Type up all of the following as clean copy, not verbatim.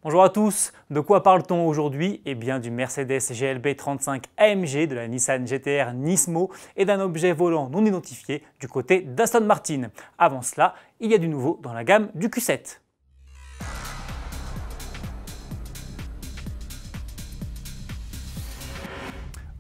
Bonjour à tous, de quoi parle-t-on aujourd'hui? Eh bien du Mercedes GLB 35 AMG, de la Nissan GT-R Nismo et d'un objet volant non identifié du côté d'Aston Martin. Avant cela, il y a du nouveau dans la gamme du Q7.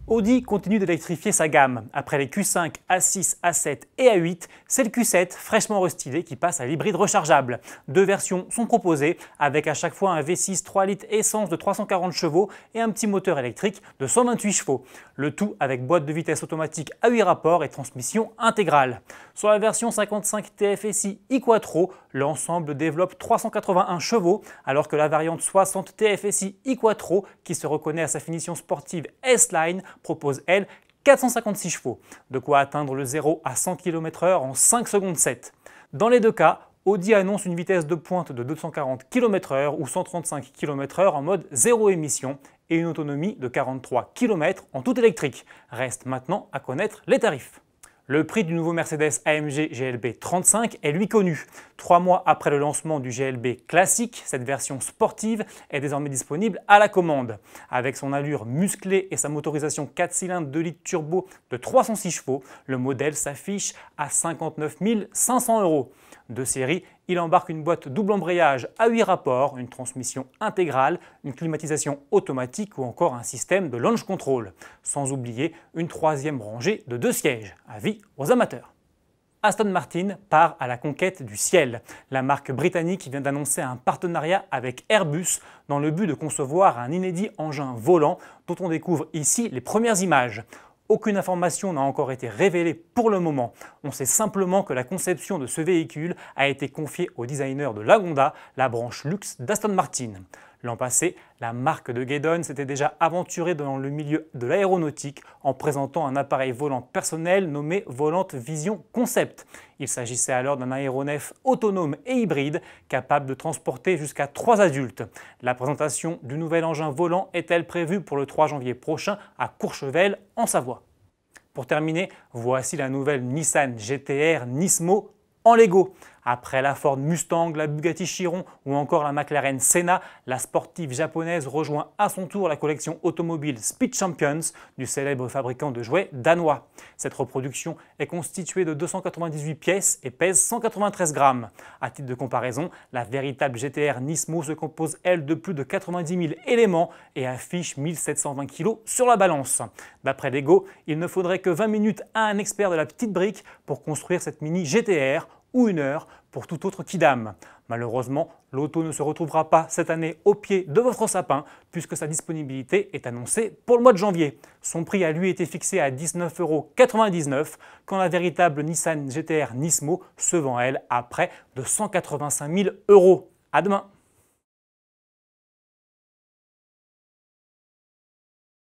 Audi continue d'électrifier sa gamme. Après les Q5, A6, A7 et A8, c'est le Q7 fraîchement restylé qui passe à l'hybride rechargeable. Deux versions sont proposées avec à chaque fois un V6 3 litres essence de 340 chevaux et un petit moteur électrique de 128 chevaux. Le tout avec boîte de vitesse automatique à 8 rapports et transmission intégrale. Sur la version 55 TFSI e-Quattro, l'ensemble développe 381 chevaux alors que la variante 60 TFSI e-Quattro, qui se reconnaît à sa finition sportive S-Line, propose, elle, 456 chevaux, de quoi atteindre le 0 à 100 km/h en 5 secondes 7. Dans les deux cas, Audi annonce une vitesse de pointe de 240 km/h ou 135 km/h en mode zéro émission et une autonomie de 43 km en tout électrique. Reste maintenant à connaître les tarifs. Le prix du nouveau Mercedes AMG GLB 35 est lui connu. 3 mois après le lancement du GLB classique, cette version sportive est désormais disponible à la commande. Avec son allure musclée et sa motorisation 4 cylindres 2 litres turbo de 306 chevaux, le modèle s'affiche à 59 500 €. De série, il embarque une boîte double embrayage à 8 rapports, une transmission intégrale, une climatisation automatique ou encore un système de launch control. Sans oublier une troisième rangée de 2 sièges. Avis aux amateurs. Aston Martin part à la conquête du ciel. La marque britannique vient d'annoncer un partenariat avec Airbus dans le but de concevoir un inédit engin volant dont on découvre ici les premières images. Aucune information n'a encore été révélée pour le moment. On sait simplement que la conception de ce véhicule a été confiée au designer de Lagonda, la branche luxe d'Aston Martin. L'an passé, la marque de Gaydon s'était déjà aventurée dans le milieu de l'aéronautique en présentant un appareil volant personnel nommé Volante Vision Concept. Il s'agissait alors d'un aéronef autonome et hybride capable de transporter jusqu'à 3 adultes. La présentation du nouvel engin volant est-elle prévue pour le 3 janvier prochain à Courchevel en Savoie. Pour terminer, voici la nouvelle Nissan GT-R Nismo en Lego. Après la Ford Mustang, la Bugatti Chiron ou encore la McLaren Senna, la sportive japonaise rejoint à son tour la collection automobile Speed Champions du célèbre fabricant de jouets danois. Cette reproduction est constituée de 298 pièces et pèse 193 grammes. À titre de comparaison, la véritable GT-R Nismo se compose, elle, de plus de 90 000 éléments et affiche 1720 kg sur la balance. D'après Lego, il ne faudrait que 20 minutes à un expert de la petite brique pour construire cette mini GT-R, ou 1 heure pour tout autre kidam. Malheureusement, l'auto ne se retrouvera pas cette année au pied de votre sapin puisque sa disponibilité est annoncée pour le mois de janvier. Son prix a lui été fixé à 19,99 € quand la véritable Nissan GT-R Nismo se vend, elle, à près de 185 000 €. À demain!